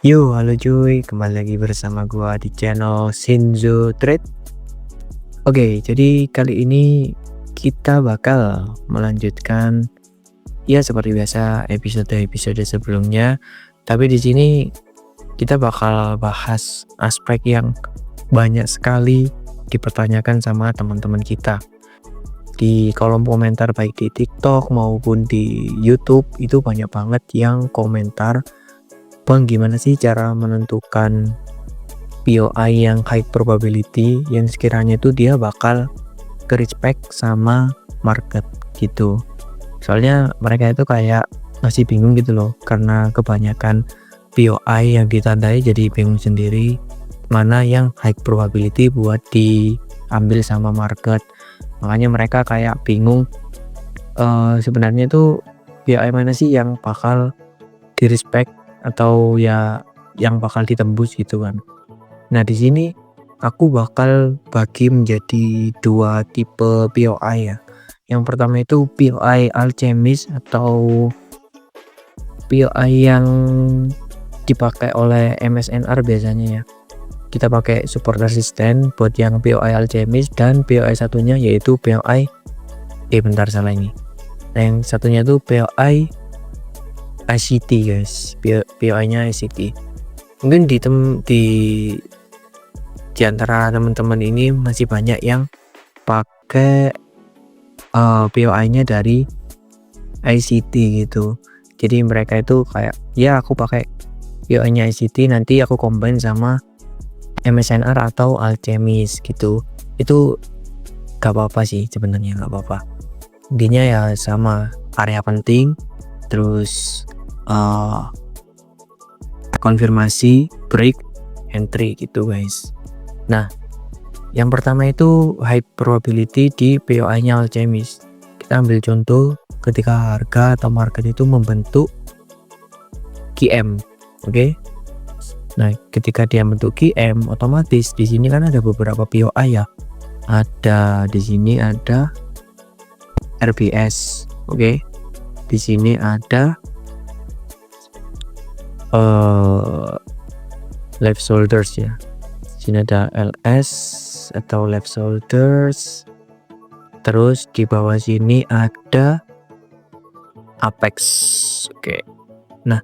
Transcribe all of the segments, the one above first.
Yo, halo cuy, kembali lagi bersama gua di channel Shinzo Trade. Oke, jadi kali ini kita bakal melanjutkan ya seperti biasa episode-episode sebelumnya. Tapi di sini kita bakal bahas aspek yang banyak sekali dipertanyakan sama teman-teman kita. Di kolom komentar baik di TikTok maupun di YouTube itu banyak banget yang komentar, "Bang, gimana sih cara menentukan POI yang high probability yang sekiranya itu dia bakal ke-respect sama market," gitu. Soalnya mereka itu kayak masih bingung gitu loh, karena kebanyakan POI yang ditandai jadi bingung sendiri mana yang high probability buat diambil sama market. Makanya mereka kayak bingung sebenarnya itu POI mana sih yang bakal di-respect atau ya yang bakal ditembus gitu kan. Nah, di sini aku bakal bagi menjadi dua tipe POI ya. Yang pertama itu POI alchemist atau POI yang dipakai oleh MSNR biasanya ya. Kita pakai support resisten buat yang POI alchemist, dan POI satunya yaitu POI bentar, salah ini. Nah, yang satunya itu POI ICT guys. POI-nya ICT. Mungkin di antara teman-teman ini masih banyak yang pakai POI-nya dari ICT gitu. Jadi mereka itu kayak, ya aku pakai POI-nya ICT, nanti aku combine sama MSNR atau alchemist gitu. Itu gak apa-apa sih sebenarnya, gak apa-apa. Intinya ya sama, area penting, terus konfirmasi, break, entry gitu guys. Nah, yang pertama itu high probability di POI-nya alchemist. Kita ambil contoh ketika harga atau market itu membentuk QM, oke? Nah, ketika dia bentuk QM, otomatis di sini kan ada beberapa POI ya. Ada di sini ada RBS, oke? Di sini ada left shoulders ya. Di sini ada LS atau left shoulders. Terus di bawah sini ada apex. Oke. Nah,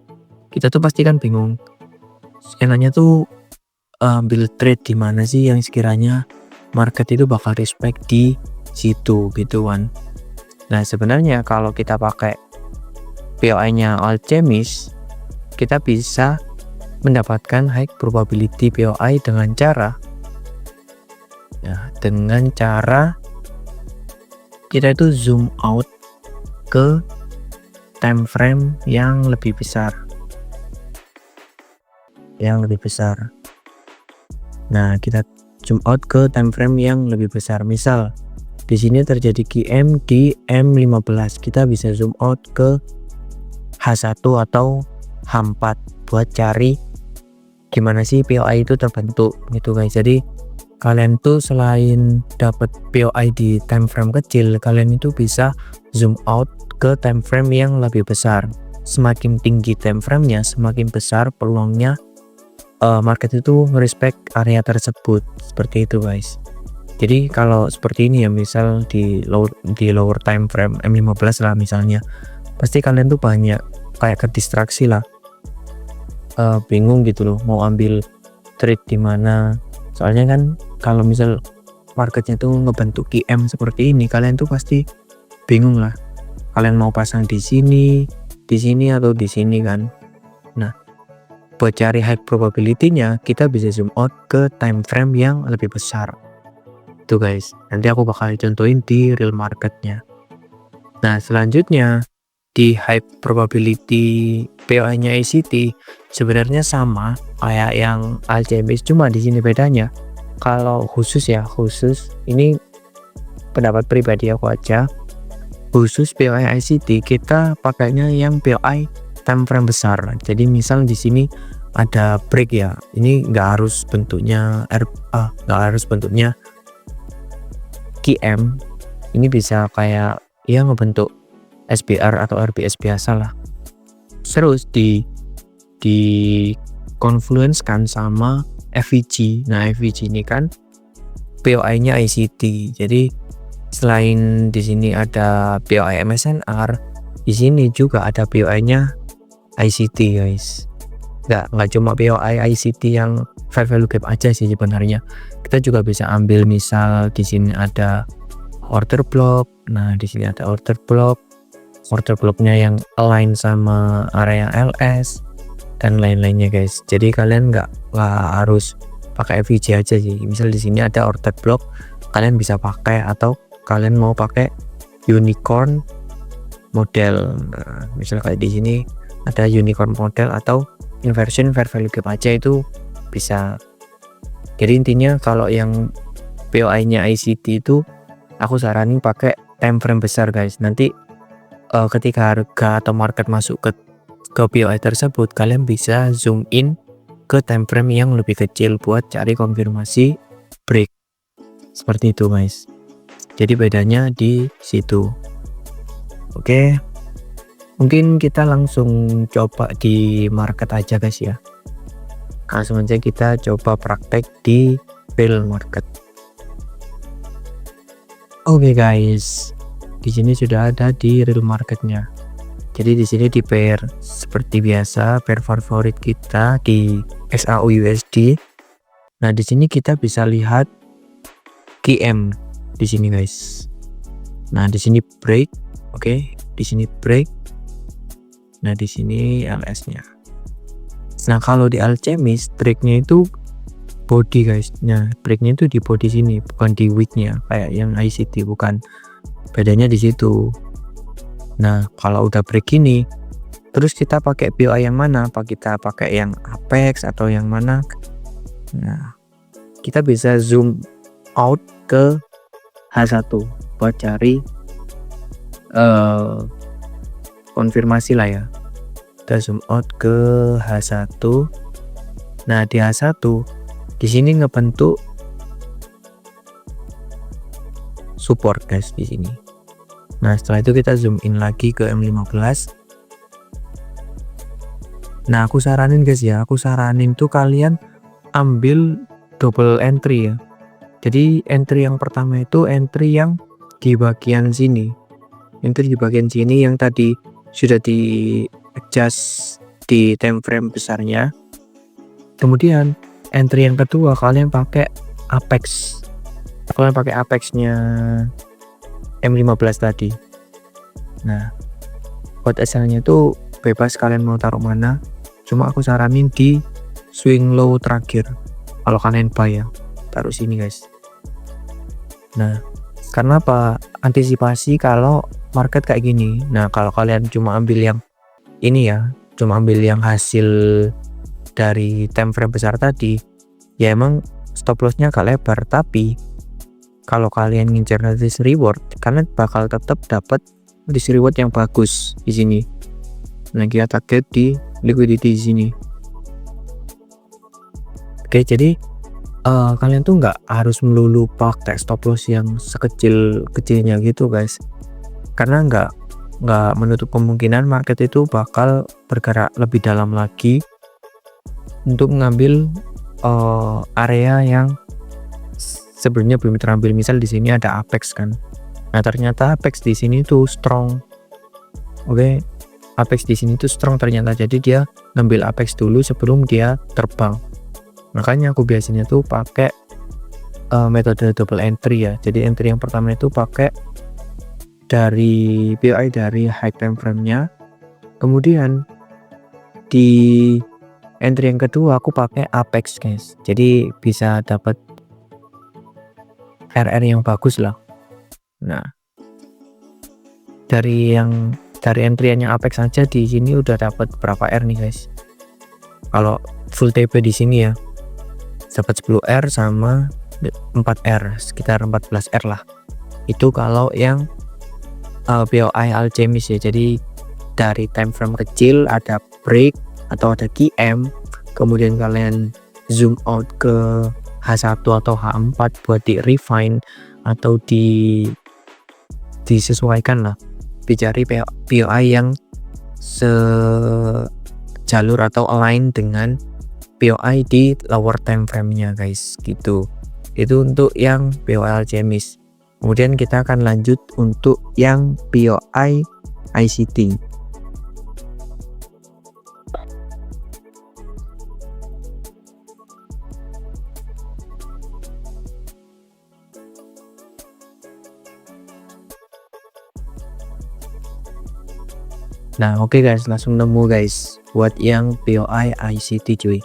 kita tuh pasti kan bingung. Enaknya tuh ambil trade di mana sih yang sekiranya market itu bakal respect di situ gitu kan. Nah, sebenarnya kalau kita pakai POI-nya alchemist, kita bisa mendapatkan high probability POI dengan cara kita itu zoom out ke time frame yang lebih besar. Nah, kita zoom out ke time frame yang lebih besar. Misal di sini terjadi QM di M15, kita bisa zoom out ke H1 atau H4 buat cari gimana sih POI itu terbentuk gitu guys. Jadi kalian tuh selain dapat POI di time frame kecil, kalian itu bisa zoom out ke time frame yang lebih besar. Semakin tinggi time frame-nya, semakin besar peluangnya market itu respect area tersebut. Seperti itu guys. Jadi kalau seperti ini ya, misal di lower time frame M15 lah misalnya, pasti kalian tuh banyak kayak kedistraksi lah, bingung gitu loh mau ambil trade di mana. Soalnya kan kalau misal marketnya tuh ngebentuk QM seperti ini, kalian tuh pasti bingung lah, kalian mau pasang di sini atau di sini kan. Nah, buat cari high probability-nya, kita bisa zoom out ke time frame yang lebih besar tuh guys. Nanti aku bakal contohin di real marketnya. Nah, selanjutnya di high probability POI-nya ICT sebenarnya sama kayak yang alchemist, cuma di sini bedanya kalau khusus ini pendapat pribadi aku aja, khusus POI ICT kita pakainya yang POI time frame besar. Jadi misal di sini ada break ya, ini nggak harus bentuknya QM, ini bisa kayak ya ngebentuk SBR atau RBS biasa lah. Terus di confluence kan sama FVG. Nah, FVG ini kan POI-nya ICT. Jadi selain di sini ada POI MSNR, di sini juga ada POI-nya ICT, guys. Nggak cuma POI ICT yang fair value gap aja sih sebenarnya. Kita juga bisa ambil misal di sini ada order block. Nah, di sini ada order blocknya yang align sama area LS dan lain-lainnya, guys. Jadi kalian nggak harus pakai FVG aja sih. Misal di sini ada order block, kalian bisa pakai, atau kalian mau pakai unicorn model. Nah, misal kayak di sini ada unicorn model atau inversion fair value gap aja, itu bisa. Jadi intinya kalau yang POI-nya ICT itu aku saranin pakai time frame besar, guys. Nanti ketika harga atau market masuk ke POI tersebut, kalian bisa zoom in ke time frame yang lebih kecil buat cari konfirmasi break. Seperti itu, guys. Jadi bedanya di situ. Oke. Mungkin kita langsung coba di market aja, guys ya. Langsung aja kita coba praktek di real market. Oke, guys. Di sini sudah ada di real marketnya. Jadi di sini di pair seperti biasa, pair favorit kita di SAUUSD. Nah, di sini kita bisa lihat QM di sini, guys. Nah, di sini break, oke. Di sini break. Nah, di sini LS-nya. Nah, kalau di Alchemist breaknya itu body, guys. Nah, breaknya itu di body sini, bukan di wick-nya kayak yang ICT, bukan. Bedanya di situ. Nah, kalau udah break ini, terus kita pakai POI yang mana? Apa kita pakai yang Apex atau yang mana? Nah, kita bisa zoom out ke H1 buat cari konfirmasi lah ya. Kita zoom out ke H1. Nah, di H1 di sini ngebentuk support, guys, di sini. Nah, setelah itu kita zoom in lagi ke M15. Nah, aku saranin, guys ya, tuh kalian ambil double entry ya. Jadi entry yang pertama itu entry yang di bagian sini. Entry di bagian sini yang tadi sudah di adjust di time frame besarnya. Kemudian entry yang kedua kalian pakai Apex. Kalian pakai Apex-nya M15 tadi. Nah, buat asalnya itu bebas kalian mau taruh mana. Cuma aku saranin di swing low terakhir. Kalau kalian buy ya, taruh sini, guys. Nah, karena apa? Antisipasi kalau market kayak gini. Nah, kalau kalian cuma ambil yang ini ya, cuma ambil yang hasil dari time frame besar tadi, ya emang stop lossnya agak lebar, tapi kalau kalian ngincer risk reward, kalian bakal tetap dapat risk reward yang bagus di sini. Nah, kita target di liquidity di sini. Oke, jadi kalian tuh nggak harus melulu pakai stop loss yang sekecil-kecilnya gitu, guys. Karena nggak menutup kemungkinan market itu bakal bergerak lebih dalam lagi untuk mengambil area yang sebelumnya belum terambil. Misal di sini ada Apex kan. Nah, ternyata Apex di sini tuh strong. Oke. Apex di sini tuh strong ternyata. Jadi dia ngambil Apex dulu sebelum dia terbang. Makanya aku biasanya tuh pakai metode double entry ya. Jadi entry yang pertama itu pakai dari POI dari high time frame-nya. Kemudian di entry yang kedua aku pakai Apex, guys. Jadi bisa dapat RR yang bagus lah. Nah, dari entry-nya Apex saja di sini udah dapat berapa R nih, guys. Kalau full TP di sini ya dapat 10R sama 4R, sekitar 14R lah. Itu kalau yang POI Alchemist ya. Jadi dari time frame kecil ada break atau ada QM, kemudian kalian zoom out ke H1 atau H4 buat di refine atau disesuaikan lah, dicari POI yang sejalur atau align dengan POI di lower time frame-nya guys, gitu. Itu untuk yang POI alchemis. Kemudian kita akan lanjut untuk yang POI ICT. Nah, oke guys, langsung nemu guys buat yang POI ICT cuy.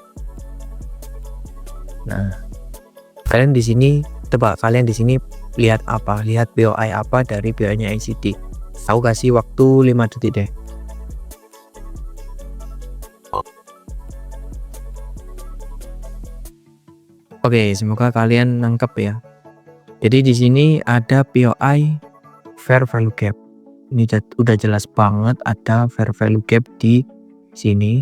Nah, kalian di sini tebak, kalian di sini lihat apa? Lihat POI apa dari POI-nya ICT? Aku kasih waktu 5 detik deh. Oke, semoga kalian nangkep ya. Jadi di sini ada POI fair value gap. Ini udah jelas banget ada fair value gap di sini.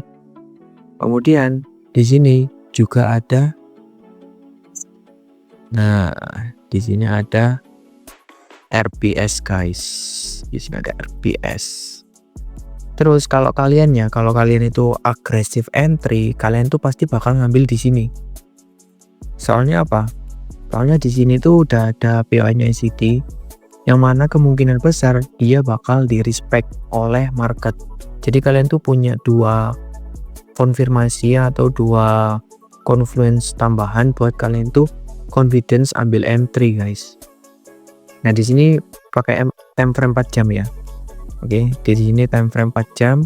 Kemudian di sini juga ada. Nah, di sini ada RBS guys. Di sini ada RBS. Terus kalau kalian itu agresif entry, kalian tuh pasti bakal ngambil di sini. Soalnya apa? Soalnya di sini tuh udah ada POI-nya ICT, yang mana kemungkinan besar dia bakal di respect oleh market. Jadi kalian tuh punya dua konfirmasi atau dua confluence tambahan buat kalian tuh confidence ambil entry guys. Nah di sini pakai time frame 4 jam ya. Oke, di sini time frame 4 jam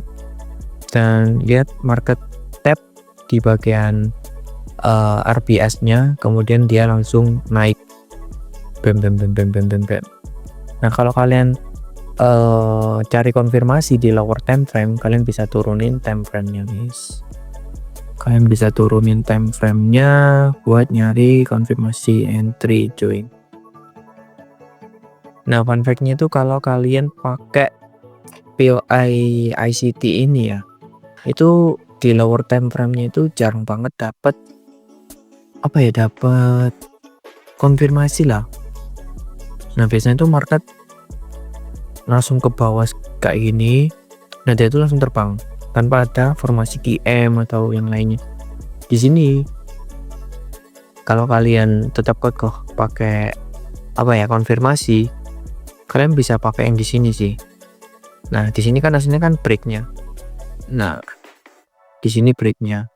dan lihat market tap di bagian RBS-nya, kemudian dia langsung naik. Bam. Nah kalau kalian cari konfirmasi di lower time frame, kalian bisa turunin time frame-nya guys. Kalian bisa turunin time frame-nya buat nyari konfirmasi entry cuy. Nah fun fact-nya itu kalau kalian pakai POI ICT ini ya, itu di lower time frame-nya itu jarang banget dapat dapat konfirmasi lah. Nah biasanya itu market langsung ke bawah kayak gini, nah dia itu langsung terbang tanpa ada formasi QM atau yang lainnya. Di sini kalau kalian tetap kokoh pakai konfirmasi, kalian bisa pakai yang di sini sih. Nah di sini kan aslinya kan breaknya. Nah di sini breaknya.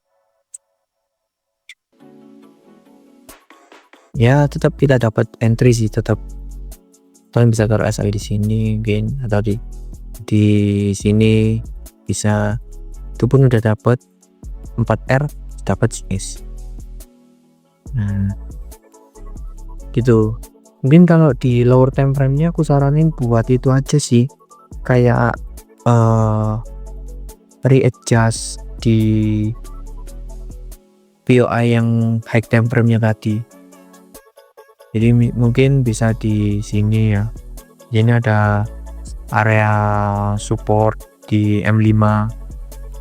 Ya tetap kita dapat entry sih, tetap kalian bisa taruh SI di sini mungkin, atau di sini bisa. Itu pun udah dapat 4R, dapat space. Nah gitu. Mungkin kalau di lower time frame-nya aku saranin buat itu aja sih, kayak readjust di POI yang high time frame-nya tadi. Jadi mungkin bisa di sini ya. Ini ada area support di M5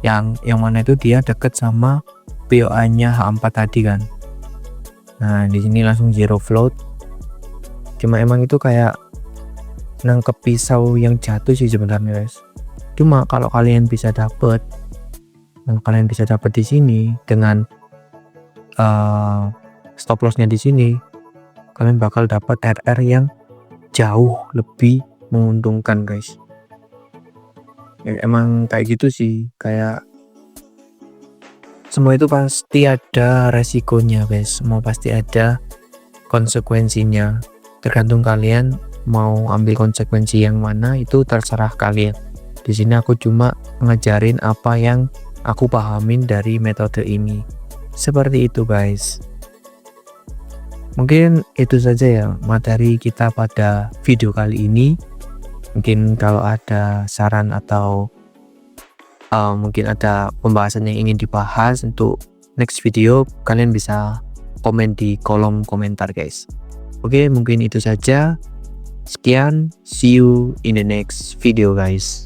yang mana itu dia deket sama POI-nya H4 tadi kan. Nah, di sini langsung zero float. Cuma emang itu kayak nangkep pisau yang jatuh sih sebenarnya, guys. Cuma kalau kalian bisa dapet di sini dengan stop loss-nya di sini, kalian bakal dapat RR yang jauh lebih menguntungkan, guys. Ya, emang kayak gitu sih, kayak semua itu pasti ada resikonya, guys. Semua pasti ada konsekuensinya. Tergantung kalian mau ambil konsekuensi yang mana, itu terserah kalian. Di sini aku cuma ngajarin apa yang aku pahamin dari metode ini. Seperti itu, guys. Mungkin itu saja ya materi kita pada video kali ini. Mungkin kalau ada saran atau mungkin ada pembahasan yang ingin dibahas untuk next video, kalian bisa komen di kolom komentar, guys. Oke, mungkin itu saja. Sekian, see you in the next video, guys.